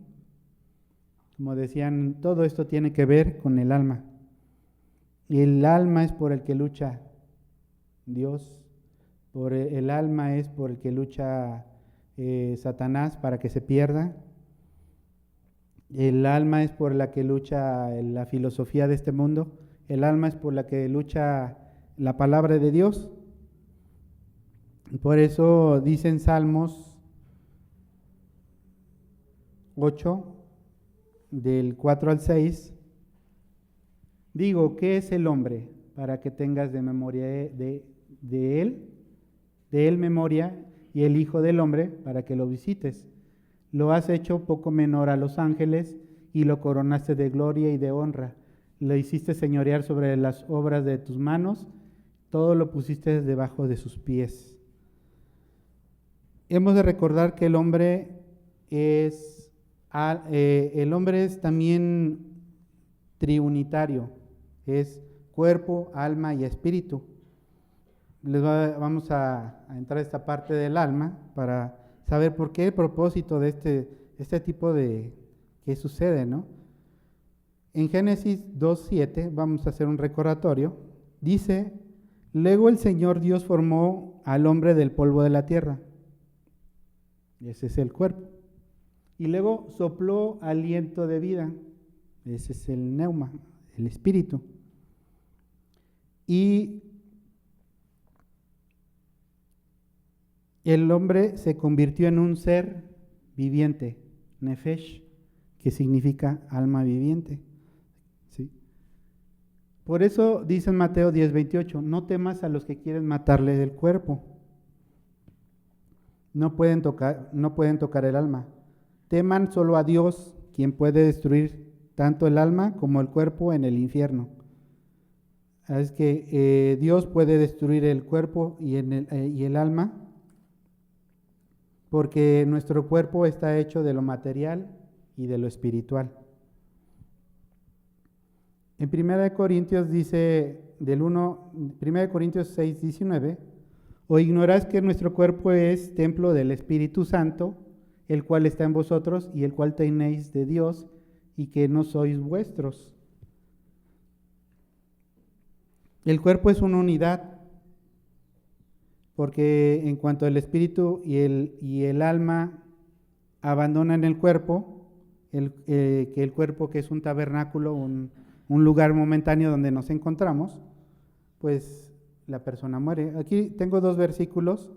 Como decían, todo esto tiene que ver con el alma. Y el alma es por el que lucha Dios, el alma es por el que lucha Satanás para que se pierda. El alma es por la que lucha la filosofía de este mundo. El alma es por la que lucha la palabra de Dios. Por eso dicen Salmos 8, del 4 al 6, digo, ¿qué es el hombre para que tengas de memoria de él memoria, y el Hijo del Hombre para que lo visites? Lo has hecho poco menor a los ángeles y lo coronaste de gloria y de honra. Lo hiciste señorear sobre las obras de tus manos, todo lo pusiste debajo de sus pies. Hemos de recordar que el hombre es también triunitario, es cuerpo, alma y espíritu. Vamos a entrar a esta parte del alma para saber por qué el propósito de este tipo de que sucede, ¿no? En Génesis 2:7, vamos a hacer un recordatorio, dice, luego el Señor Dios formó al hombre del polvo de la tierra, ese es el cuerpo, y luego sopló aliento de vida, ese es el neuma, el espíritu, y el hombre se convirtió en un ser viviente, nefesh, que significa alma viviente. ¿Sí? Por eso dice en Mateo 10:28, no temas a los que quieren matarle el cuerpo. No pueden tocar el alma. Teman solo a Dios, quien puede destruir tanto el alma como el cuerpo en el infierno. Es que Dios puede destruir el cuerpo y el alma, porque nuestro cuerpo está hecho de lo material y de lo espiritual. En 1 Corintios dice, 1 Corintios 6:19, ¿o ignoráis que nuestro cuerpo es templo del Espíritu Santo, el cual está en vosotros y el cual tenéis de Dios, y que no sois vuestros? El cuerpo es una unidad, porque en cuanto el espíritu y el alma abandonan el cuerpo, el cuerpo, que es un tabernáculo, un lugar momentáneo donde nos encontramos, pues la persona muere. Aquí tengo 2 versículos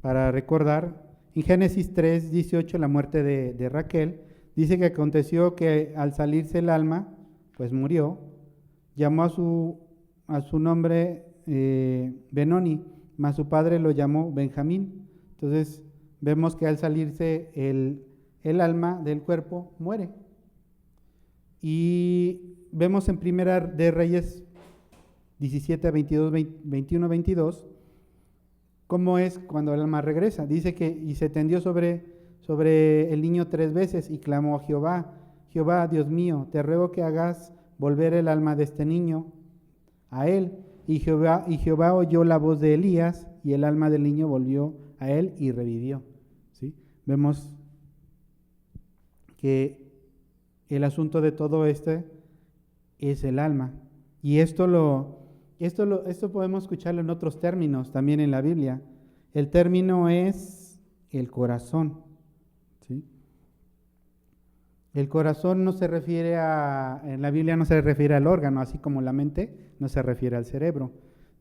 para recordar. En Génesis 3:18, la muerte de Raquel, dice que aconteció que al salirse el alma, pues murió. llamó a su nombre Benoni, mas su padre lo llamó Benjamín. Entonces vemos que al salirse el alma del cuerpo muere. Y vemos en Primera de Reyes 17, 22, 21, 22, cómo es cuando el alma regresa. Dice que y se tendió sobre el niño 3 veces y clamó a Jehová: Jehová, Dios mío, te ruego que hagas volver el alma de este niño a él. Y Jehová oyó la voz de Elías, y el alma del niño volvió a él y revivió. ¿Sí? Vemos que el asunto de todo esto es el alma. Y esto podemos escucharlo en otros términos también en la Biblia. El término es el corazón. ¿Sí? El corazón no se refiere en la Biblia no se refiere al órgano, así como la mente no se refiere al cerebro,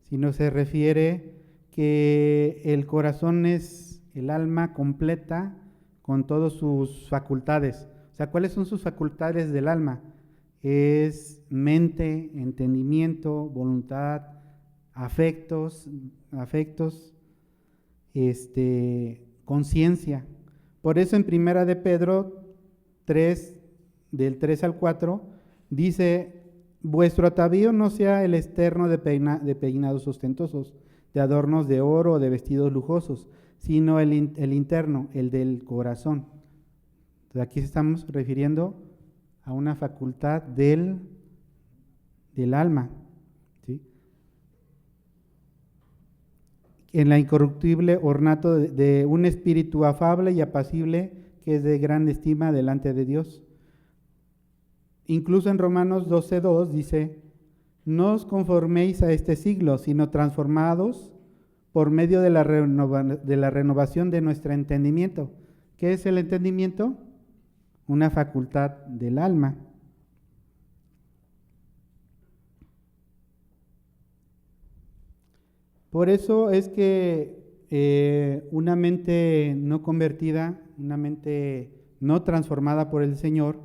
sino se refiere que el corazón es el alma completa con todas sus facultades. O sea, ¿cuáles son sus facultades del alma? Es mente, entendimiento, voluntad, afectos, conciencia. Por eso en Primera de Pedro 3, del 3 al 4, dice: vuestro atavío no sea el externo de peinados ostentosos, de adornos de oro o de vestidos lujosos, sino el interno, el del corazón. Entonces aquí estamos refiriendo a una facultad del alma, ¿sí? En la incorruptible ornato de un espíritu afable y apacible, que es de gran estima delante de Dios. Incluso en Romanos 12:2 dice: no os conforméis a este siglo, sino transformados por medio de la renovación de nuestro entendimiento. ¿Qué es el entendimiento? Una facultad del alma. Por eso es que una mente no convertida, una mente no transformada por el Señor,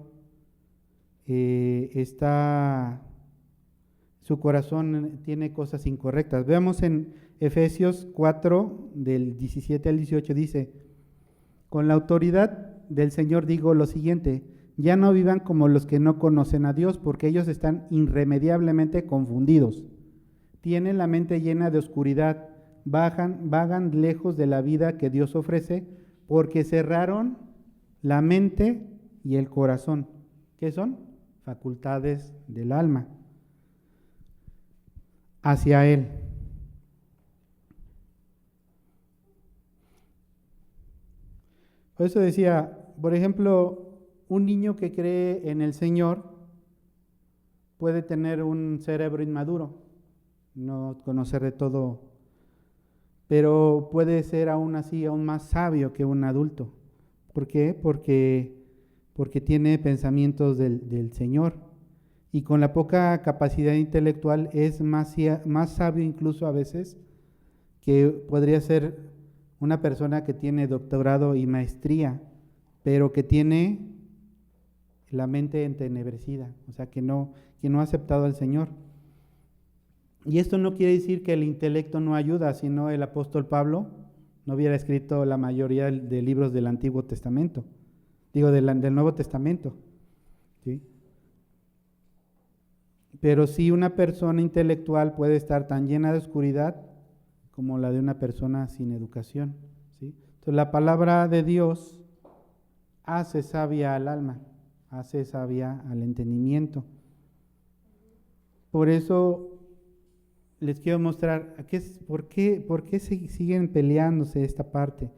su corazón tiene cosas incorrectas. Veamos en Efesios 4, del 17 al 18, dice: con la autoridad del Señor digo lo siguiente: ya no vivan como los que no conocen a Dios, porque ellos están irremediablemente confundidos. Tienen la mente llena de oscuridad, vagan lejos de la vida que Dios ofrece, porque cerraron la mente y el corazón. ¿Qué son? Facultades del alma hacia Él. Por eso decía, por ejemplo, un niño que cree en el Señor puede tener un cerebro inmaduro, no conocer de todo, pero puede ser aún así, aún más sabio que un adulto. ¿Por qué? Porque tiene pensamientos del Señor, y con la poca capacidad intelectual es más sabio incluso a veces que podría ser una persona que tiene doctorado y maestría, pero que tiene la mente entenebrecida, o sea, que no ha aceptado al Señor. Y esto no quiere decir que el intelecto no ayuda, sino el apóstol Pablo no hubiera escrito la mayoría de libros del Antiguo Testamento, del Nuevo Testamento, ¿sí? Pero sí, una persona intelectual puede estar tan llena de oscuridad como la de una persona sin educación, ¿sí? Entonces la palabra de Dios hace sabia al alma, hace sabia al entendimiento. Por eso les quiero mostrar por qué siguen peleándose esta parte.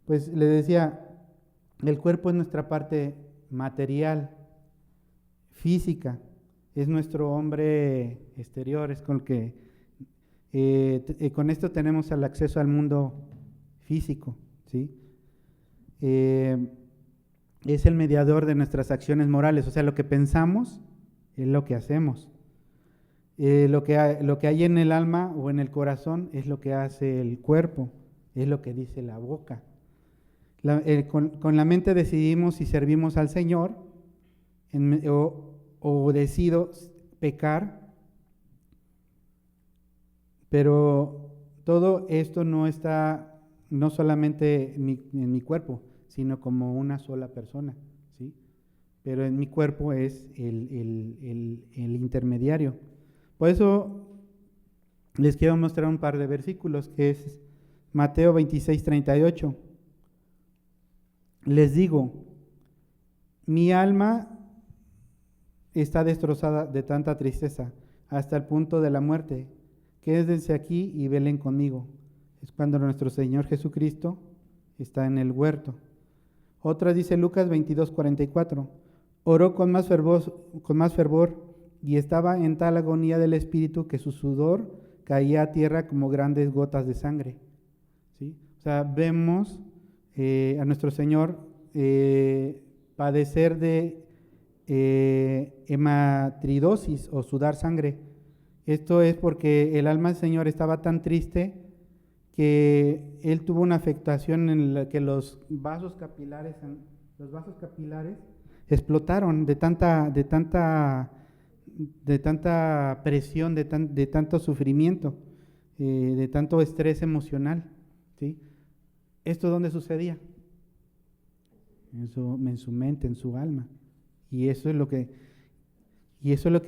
Pues les decía, el cuerpo es nuestra parte material, física, es nuestro hombre exterior, es con el que con esto tenemos el acceso al mundo físico, ¿sí? Es el mediador de nuestras acciones morales, o sea, lo que pensamos es lo que hacemos. Lo que hay en el alma o en el corazón es lo que hace el cuerpo, es lo que dice la boca. Con la mente decidimos si servimos al Señor o decido pecar Pero todo esto no está, no solamente en mi cuerpo, sino como una sola persona, ¿sí? Pero en mi cuerpo es el intermediario. Por eso les quiero mostrar un par de versículos, que es Mateo 26:38. Les digo, mi alma está destrozada de tanta tristeza, hasta el punto de la muerte. Quédense aquí y velen conmigo. Es cuando nuestro Señor Jesucristo está en el huerto. Otra dice Lucas 22:44. Oró con más fervor y estaba en tal agonía del espíritu que su sudor caía a tierra como grandes gotas de sangre. ¿Sí? O sea, vemos a nuestro Señor padecer de hematridosis o sudar sangre. Esto es porque el alma del Señor estaba tan triste que él tuvo una afectación en la que los vasos capilares explotaron de tanta presión, de tanto sufrimiento, de tanto estrés emocional, ¿sí? ¿Esto dónde sucedía? En su mente, en su alma. Y eso es lo que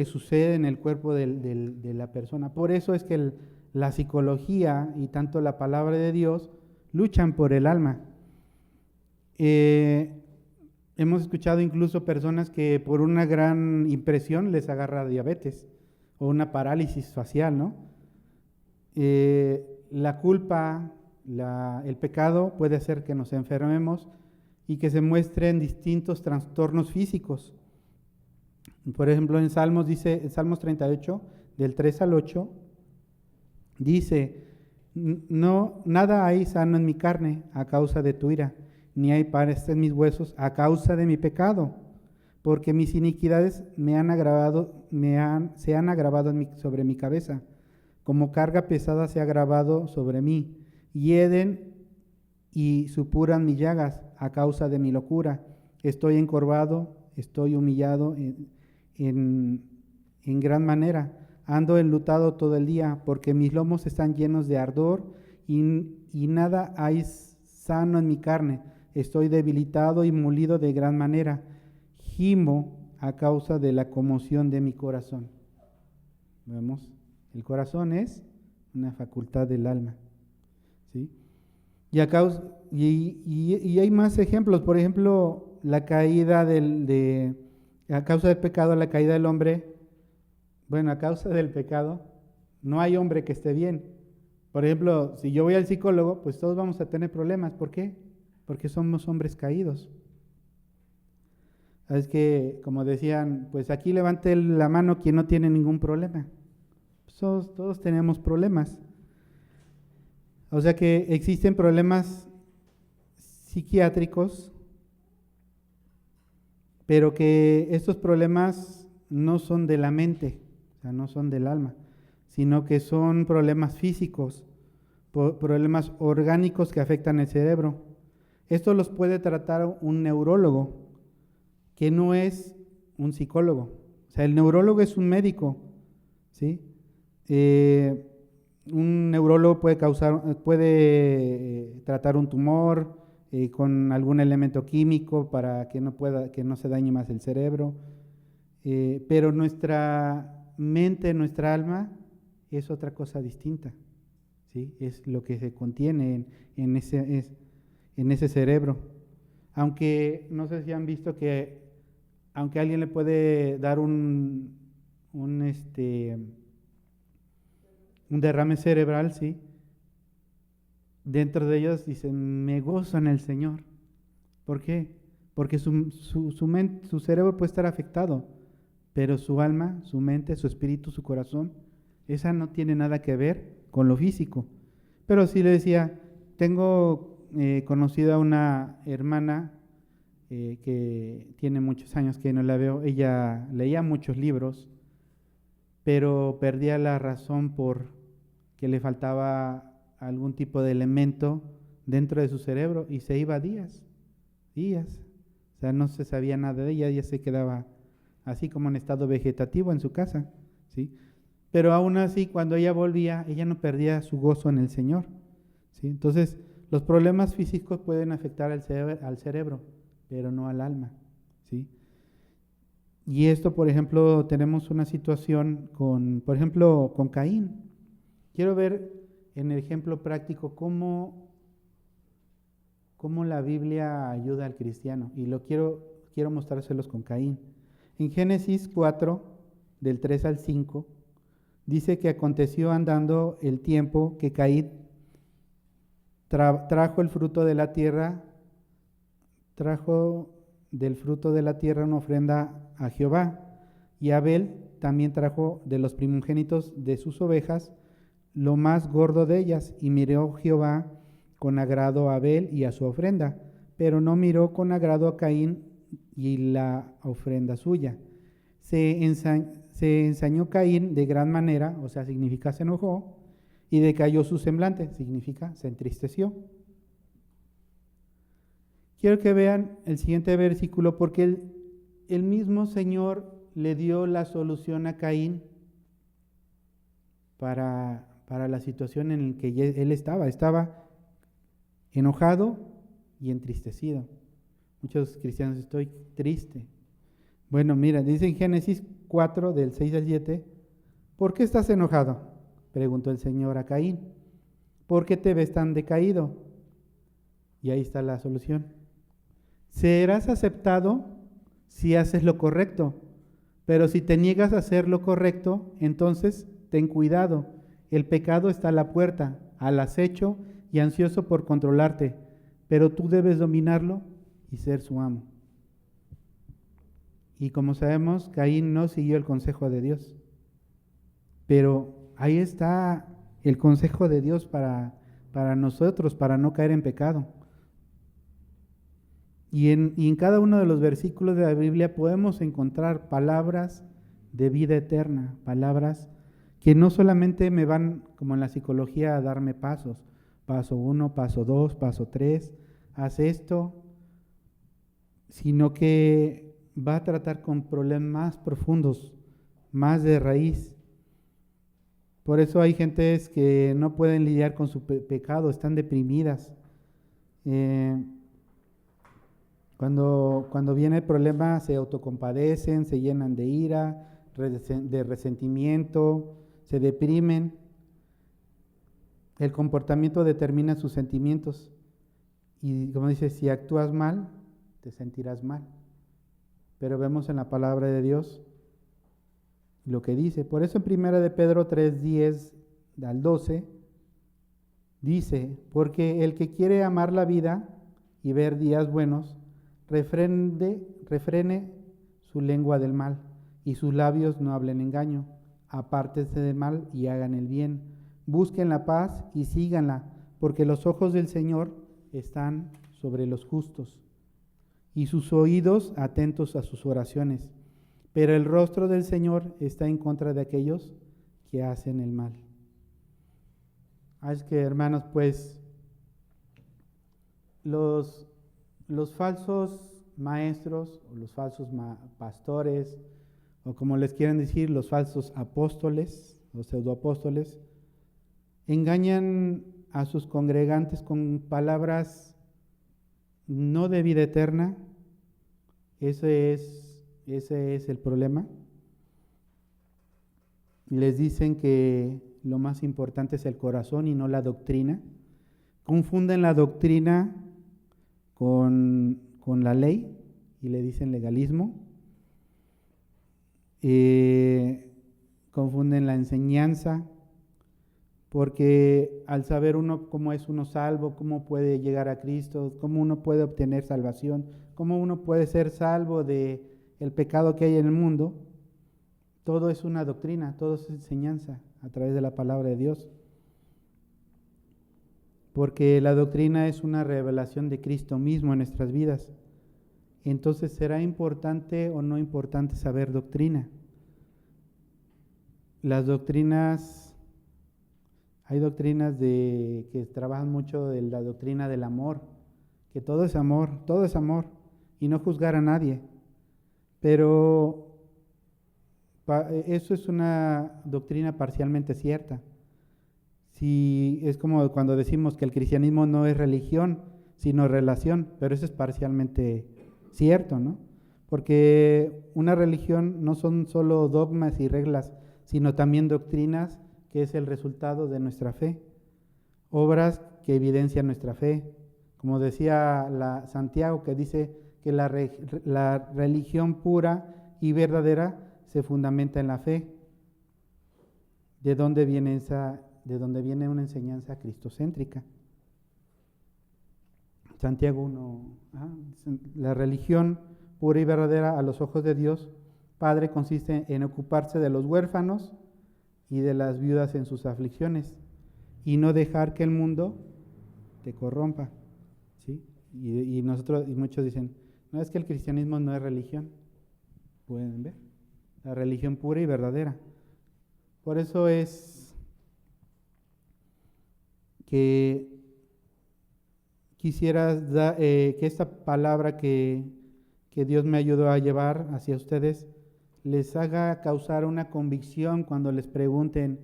sucede en el cuerpo de la persona. Por eso es que la psicología y tanto la palabra de Dios luchan por el alma. Hemos escuchado incluso personas que por una gran impresión les agarra diabetes o una parálisis facial, ¿no? La culpa, el pecado puede hacer que nos enfermemos y que se muestren distintos trastornos físicos. Por ejemplo, en Salmos 38, del 3 al 8, dice, no, nada hay sano en mi carne a causa de tu ira, ni hay paz en mis huesos a causa de mi pecado, porque mis iniquidades se han agravado sobre mi cabeza, como carga pesada se ha agravado sobre mí, hieden y supuran mis llagas a causa de mi locura. Estoy encorvado, estoy humillado en gran manera. Ando enlutado todo el día, porque mis lomos están llenos de ardor y nada hay sano en mi carne. Estoy debilitado y molido de gran manera. Gimo a causa de la conmoción de mi corazón. Vemos, el corazón es una facultad del alma, ¿sí? Y hay más ejemplos. Por ejemplo, la caída a causa del pecado, la caída del hombre. Bueno, a causa del pecado, no hay hombre que esté bien. Por ejemplo, si yo voy al psicólogo, pues todos vamos a tener problemas. ¿Por qué? Porque somos hombres caídos. Es que, como decían, pues aquí levante la mano quien no tiene ningún problema. Todos tenemos problemas. O sea que existen problemas psiquiátricos, pero que estos problemas no son de la mente, o sea, no son del alma, sino que son problemas físicos, problemas orgánicos que afectan el cerebro. Esto los puede tratar un neurólogo, que no es un psicólogo. O sea, el neurólogo es un médico, ¿sí? Un neurólogo puede tratar un tumor con algún elemento químico para que no se dañe más el cerebro, pero nuestra mente, nuestra alma es otra cosa distinta, ¿sí? Es lo que se contiene en ese cerebro. Aunque no sé si han visto que aunque alguien le puede dar un derrame cerebral, ¿sí? Dentro de ellos dicen, me gozo en el Señor. ¿Por qué? Porque su cerebro puede estar afectado, pero su alma, su mente, su espíritu, su corazón, esa no tiene nada que ver con lo físico. Pero sí le decía, tengo conocida una hermana que tiene muchos años que no la veo. Ella leía muchos libros, pero perdía la razón por que le faltaba algún tipo de elemento dentro de su cerebro y se iba días. O sea, no se sabía nada de ella, ella se quedaba así como en estado vegetativo en su casa, ¿sí? pero aún así cuando ella volvía, ella no perdía su gozo en el Señor, ¿sí? Entonces, los problemas físicos pueden afectar al cerebro, pero no al alma, ¿sí? Y esto, por ejemplo, tenemos una situación por ejemplo, con Caín. Quiero ver en el ejemplo práctico cómo la Biblia ayuda al cristiano, y quiero mostrárselos con Caín. En Génesis 4, del 3 al 5, dice que aconteció andando el tiempo que Caín trajo del fruto de la tierra una ofrenda a Jehová, y Abel también trajo de los primogénitos de sus ovejas lo más gordo de ellas, y miró Jehová con agrado a Abel y a su ofrenda, pero no miró con agrado a Caín y la ofrenda suya. Se ensañó Caín de gran manera, o sea, significa se enojó, y decayó su semblante, significa se entristeció. Quiero que vean el siguiente versículo, porque el mismo Señor le dio la solución a Caín para la situación en la que él estaba enojado y entristecido. Muchos cristianos, estoy triste. Bueno, mira, dice en Génesis 4, del 6 al 7, ¿por qué estás enojado?, preguntó el Señor a Caín. ¿Por qué te ves tan decaído? Y ahí está la solución. Serás aceptado si haces lo correcto, pero si te niegas a hacer lo correcto, entonces ten cuidado. El pecado está a la puerta, al acecho y ansioso por controlarte, pero tú debes dominarlo y ser su amo. Y como sabemos, Caín no siguió el consejo de Dios, pero ahí está el consejo de Dios para nosotros, para no caer en pecado. Y en cada uno de los versículos de la Biblia podemos encontrar palabras de vida eterna, palabras que no solamente me van, como en la psicología, a darme pasos, paso 1, paso 2, paso 3, haz esto, sino que va a tratar con problemas más profundos, más de raíz. Por eso hay gentes que no pueden lidiar con su pecado, están deprimidas. Cuando viene el problema se autocompadecen, se llenan de ira, de resentimiento, se deprimen. El comportamiento determina sus sentimientos. Y como dice, si actúas mal, te sentirás mal. Pero vemos en la palabra de Dios lo que dice. Por eso en 1 de Pedro 3, 10 al 12, dice, porque el que quiere amar la vida y ver días buenos, refrene su lengua del mal, y sus labios no hablen engaño. Apártense del mal y hagan el bien. Busquen la paz y síganla, porque los ojos del Señor están sobre los justos, y sus oídos atentos a sus oraciones. Pero el rostro del Señor está en contra de aquellos que hacen el mal. Es que, hermanos, pues, los falsos maestros, o los falsos pastores, o como les quieren decir, los falsos apóstoles, los pseudoapóstoles, engañan a sus congregantes con palabras no de vida eterna. Ese es el problema. Les dicen que lo más importante es el corazón y no la doctrina. Confunden la doctrina con la ley y le dicen legalismo. Confunden la enseñanza, porque al saber uno cómo es uno salvo, cómo puede llegar a Cristo, cómo uno puede obtener salvación, cómo uno puede ser salvo de el pecado que hay en el mundo, todo es una doctrina, todo es enseñanza a través de la palabra de Dios. Porque la doctrina es una revelación de Cristo mismo en nuestras vidas. Entonces, ¿será importante o no importante saber doctrina? Las doctrinas, hay doctrinas que trabajan mucho de la doctrina del amor, que todo es amor, y no juzgar a nadie. Pero Eso es una doctrina parcialmente cierta. Si es como cuando decimos que el cristianismo no es religión, sino relación, pero eso es parcialmente cierto, ¿no? Porque una religión no son solo dogmas y reglas, sino también doctrinas, que es el resultado de nuestra fe, obras que evidencian nuestra fe. Como decía Santiago, que dice que la religión pura y verdadera se fundamenta en la fe. ¿De dónde viene una enseñanza cristocéntrica? Santiago 1, la religión pura y verdadera a los ojos de Dios Padre consiste en ocuparse de los huérfanos y de las viudas en sus aflicciones y no dejar que el mundo te corrompa, ¿sí? Y muchos dicen, no, es que el cristianismo no es religión. Pueden ver, la religión pura y verdadera. Por eso es que quisiera que esta palabra que Dios me ayudó a llevar hacia ustedes les haga causar una convicción cuando les pregunten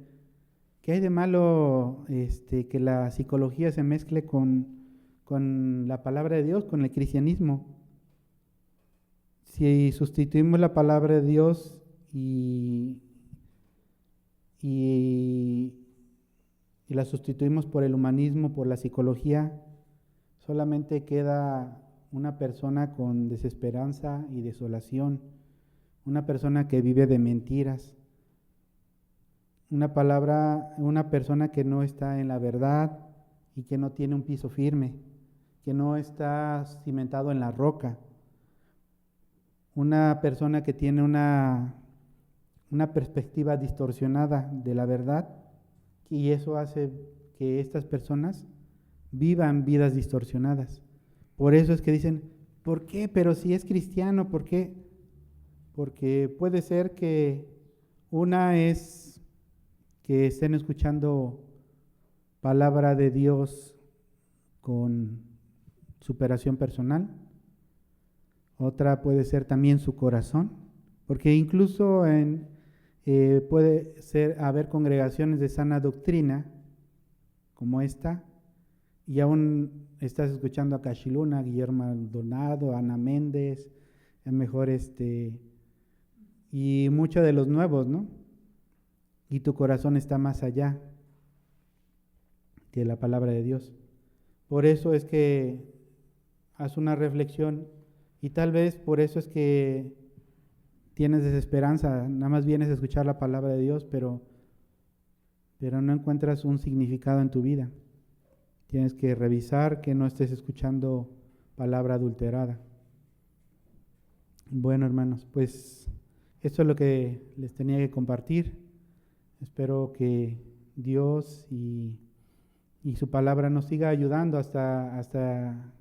qué hay de malo que la psicología se mezcle con la palabra de Dios, con el cristianismo. Si sustituimos la palabra de Dios y la sustituimos por el humanismo, por la psicología, solamente queda una persona con desesperanza y desolación, una persona que vive de mentiras, una persona que no está en la verdad y que no tiene un piso firme, que no está cimentado en la roca, una persona que tiene una perspectiva distorsionada de la verdad, y eso hace que estas personas vivan vidas distorsionadas. Por eso es que dicen, ¿por qué? Pero si es cristiano, ¿por qué? Porque puede ser que una es que estén escuchando palabra de Dios con superación personal. Otra puede ser también su corazón, porque incluso puede haber congregaciones de sana doctrina como esta, y aún estás escuchando a Cachiluna, a Guillermo Maldonado, a Ana Méndez, a mejor y muchos de los nuevos, ¿no? Y tu corazón está más allá que la palabra de Dios. Por eso es que haz una reflexión y tal vez por eso es que tienes desesperanza, nada más vienes a escuchar la palabra de Dios, pero no encuentras un significado en tu vida. Tienes que revisar que no estés escuchando palabra adulterada. Bueno, hermanos, pues esto es lo que les tenía que compartir. Espero que Dios y su palabra nos siga ayudando hasta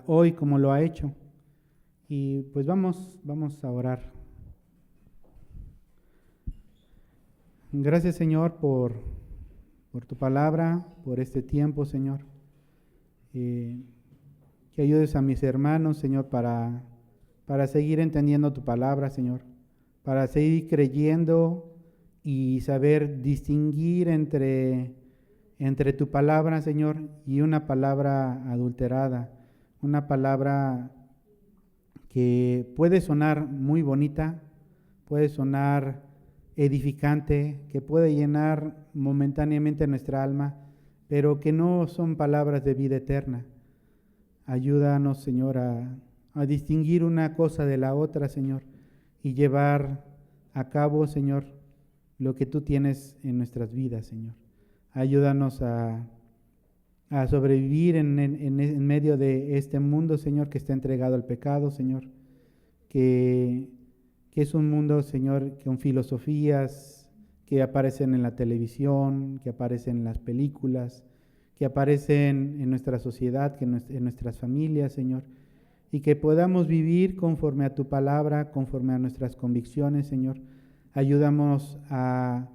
hoy como lo ha hecho. Y pues vamos a orar. Gracias, Señor, por tu palabra, por este tiempo, Señor. Que ayudes a mis hermanos, Señor, para seguir entendiendo tu palabra, Señor. Para seguir creyendo y saber distinguir entre tu palabra, Señor, y una palabra adulterada. Una palabra que puede sonar muy bonita, puede sonar edificante, que puede llenar momentáneamente nuestra alma, pero que no son palabras de vida eterna. Ayúdanos, Señor, a distinguir una cosa de la otra, Señor, y llevar a cabo, Señor, lo que tú tienes en nuestras vidas, Señor. Ayúdanos a sobrevivir en medio de este mundo, Señor, que está entregado al pecado, Señor, que es un mundo, Señor, con filosofías que aparecen en la televisión, que aparecen en las películas, que aparecen en nuestra sociedad, en nuestras familias, Señor, y que podamos vivir conforme a tu palabra, conforme a nuestras convicciones, Señor. Ayúdanos a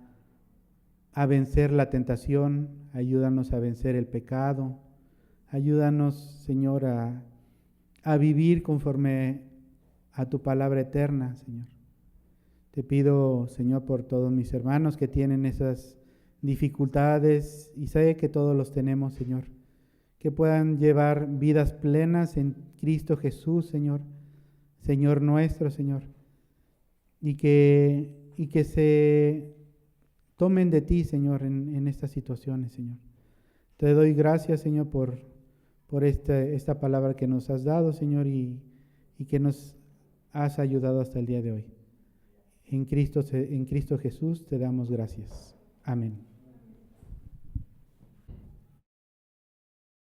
vencer la tentación, ayúdanos a vencer el pecado, ayúdanos, Señor, a vivir conforme a tu palabra eterna, Señor. Te pido, Señor, por todos mis hermanos que tienen esas dificultades, y sé que todos los tenemos, Señor, que puedan llevar vidas plenas en Cristo Jesús, Señor, Señor nuestro, Señor, y que se tomen de ti, Señor, en estas situaciones, Señor. Te doy gracias, Señor, por esta palabra que nos has dado, Señor, y que nos has ayudado hasta el día de hoy. En Cristo Jesús te damos gracias. Amén.